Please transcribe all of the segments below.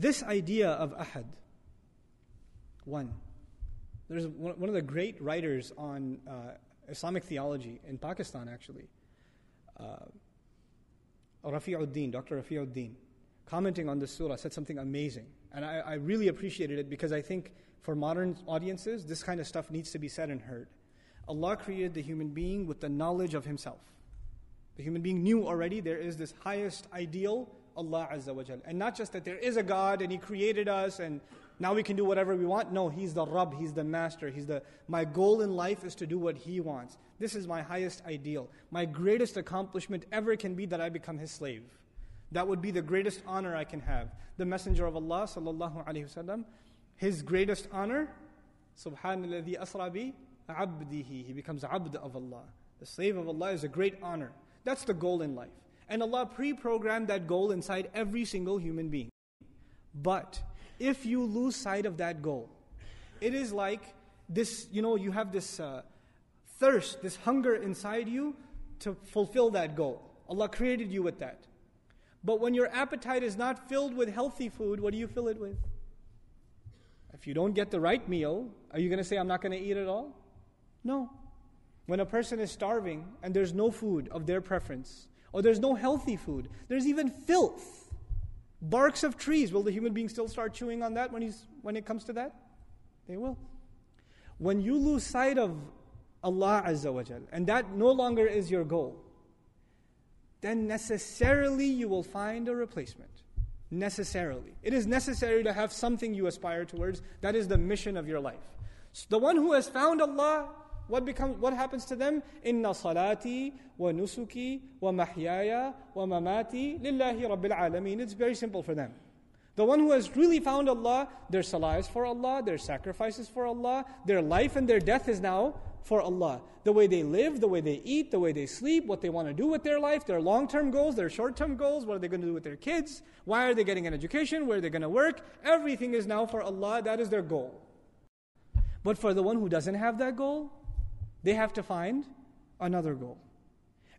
This idea of ahad, one. There's one of the great writers on Islamic theology in Pakistan, actually, Rafi'uddin, Dr. Rafi'uddin, commenting on this surah, said something amazing. And I really appreciated it because I think for modern audiences, this kind of stuff needs to be said and heard. Allah created the human being with the knowledge of Himself. The human being knew already there is this highest ideal, Allah Azza wa Jal. And not just that there is a God and He created us and now we can do whatever we want. No, He's the Rabb, He's the Master. My goal in life is to do what He wants. This is my highest ideal. My greatest accomplishment ever can be that I become His slave. That would be the greatest honor I can have. The Messenger of Allah sallallahu alaihi wasallam, his greatest honor, Subhanalladhi asra bi abdihi. He becomes abd of Allah. The slave of Allah is a great honor. That's the goal in life. And Allah pre-programmed that goal inside every single human being. But if you lose sight of that goal, it is like this, you have this thirst, this hunger inside you to fulfill that goal. Allah created you with that. But when your appetite is not filled with healthy food, what do you fill it with? If you don't get the right meal, are you going to say, I'm not going to eat at all? No. When a person is starving and there's no food of their preference, or there's no healthy food, there's even filth, barks of trees, will the human being still start chewing on that when it comes to that? They will. When you lose sight of Allah Azza wa Jal, and that no longer is your goal, then necessarily you will find a replacement. Necessarily. It is necessary to have something you aspire towards. That is the mission of your life. So the one who has found Allah, what happens to them? Inna salati wa nusuki wa mahyaya wa mamati lillahi rabbil alameen. It's very simple for them. The one who has really found Allah, their salah is for Allah, their sacrifices for Allah, their life and their death is now for Allah. The way they live, the way they eat, the way they sleep, what they want to do with their life, their long-term goals, their short-term goals, what are they going to do with their kids, why are they getting an education, where are they going to work, everything is now for Allah, that is their goal. But for the one who doesn't have that goal, they have to find another goal.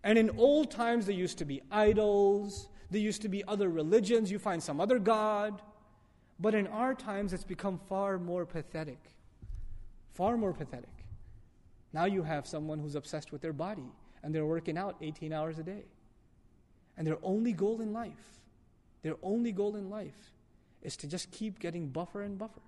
And in old times there used to be idols, there used to be other religions, you find some other God. But in our times it's become far more pathetic. Far more pathetic. Now you have someone who's obsessed with their body and they're working out 18 hours a day. And their only goal in life is to just keep getting buffer and buffer.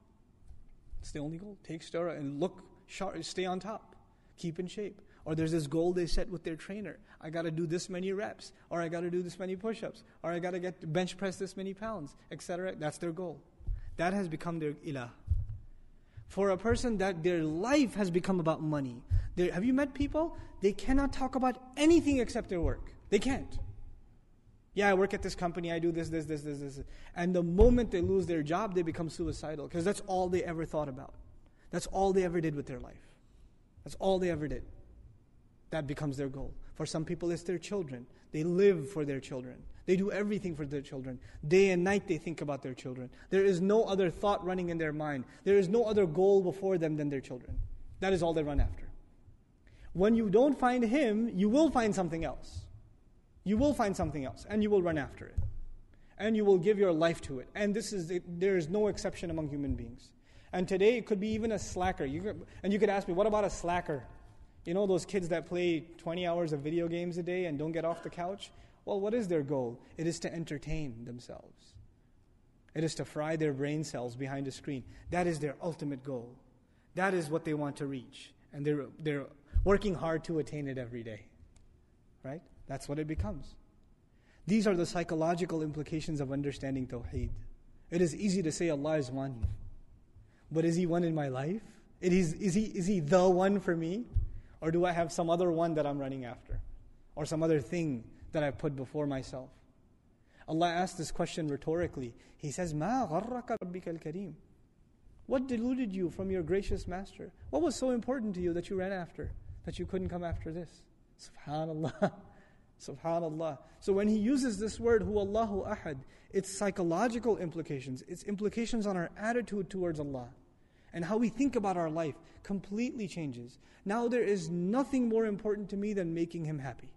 It's the only goal. Take steroid and look sharp, stay on top, keep in shape. Or there's this goal they set with their trainer. I got to do this many reps, or I got to do this many push-ups, or I got to get bench press this many pounds, etc. That's their goal. That has become their ilah. For a person that their life has become about money. Have you met people? They cannot talk about anything except their work. They can't. Yeah, I work at this company, I do this. And the moment they lose their job, they become suicidal. Because that's all they ever thought about. That's all they ever did with their life. That's all they ever did. That becomes their goal. For some people, it's their children. They live for their children. They do everything for their children. Day and night they think about their children. There is no other thought running in their mind. There is no other goal before them than their children. That is all they run after. When you don't find Him, you will find something else. You will find something else, and you will run after it. And you will give your life to it. And there is no exception among human beings. And today it could be even a slacker. You could ask me, what about a slacker? You know those kids that play 20 hours of video games a day and don't get off the couch? Well, what is their goal? It is to entertain themselves. It is to fry their brain cells behind a screen. That is their ultimate goal. That is what they want to reach. And they're working hard to attain it every day. Right? That's what it becomes. These are the psychological implications of understanding Tawheed. It is easy to say Allah is one. But is He one in my life? Is He the one for me? Or do I have some other one that I'm running after? Or some other thing that I put before myself? Allah asked this question rhetorically. He says, مَا غَرَّكَ رَبِّكَ الْكَرِيمِ. What deluded you from your gracious Master? What was so important to you that you ran after, that you couldn't come after this? Subhanallah. Subhanallah. So when he uses this word, Huwallahu Ahad, its psychological implications, its implications on our attitude towards Allah, and how we think about our life completely changes. Now there is nothing more important to me than making Him happy.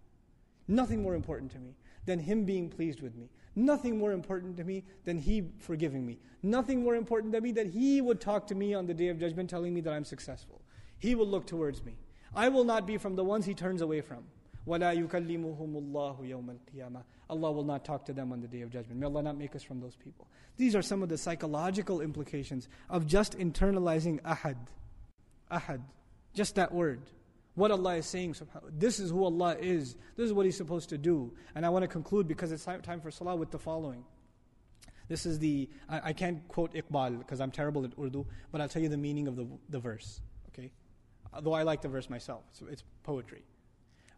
Nothing more important to me than Him being pleased with me. Nothing more important to me than He forgiving me. Nothing more important to me than He would talk to me on the Day of Judgment telling me that I'm successful. He will look towards me. I will not be from the ones He turns away from. وَلَا يُكَلِّمُهُمُ اللَّهُ يَوْمَ الْقِيَامَةِ. Allah will not talk to them on the Day of Judgment. May Allah not make us from those people. These are some of the psychological implications of just internalizing ahad. Ahad. Just that word. What Allah is saying, this is who Allah is. This is what He's supposed to do. And I want to conclude, because it's time for salah, with the following. This is I can't quote Iqbal because I'm terrible at Urdu, but I'll tell you the meaning of the verse. Okay? Though I like the verse myself. So it's poetry.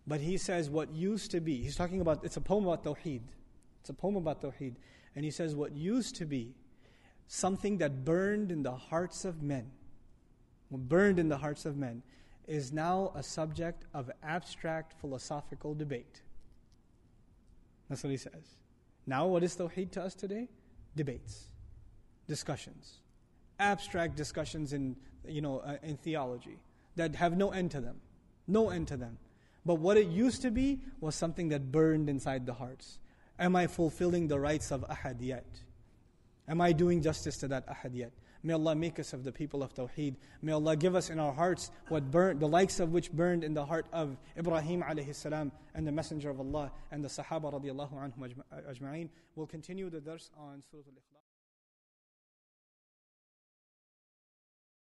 But he says what used to be, he's talking about, it's a poem about Tawheed. It's a poem about Tawheed. And he says what used to be something that burned in the hearts of men, is now a subject of abstract philosophical debate. That's what he says. Now what is Tawheed to us today? Debates, discussions, abstract discussions in theology that have no end to them. No end to them. But what it used to be was something that burned inside the hearts. Am I fulfilling the rights of ahad yet? Am I doing justice to that ahad yet? May Allah make us of the people of Tawheed. May Allah give us in our hearts what burned, the likes of which burned in the heart of Ibrahim alayhi salam and the Messenger of Allah and the Sahaba radiallahu anhum ajma'in. We'll continue the dars on Surah Al-Ihlas.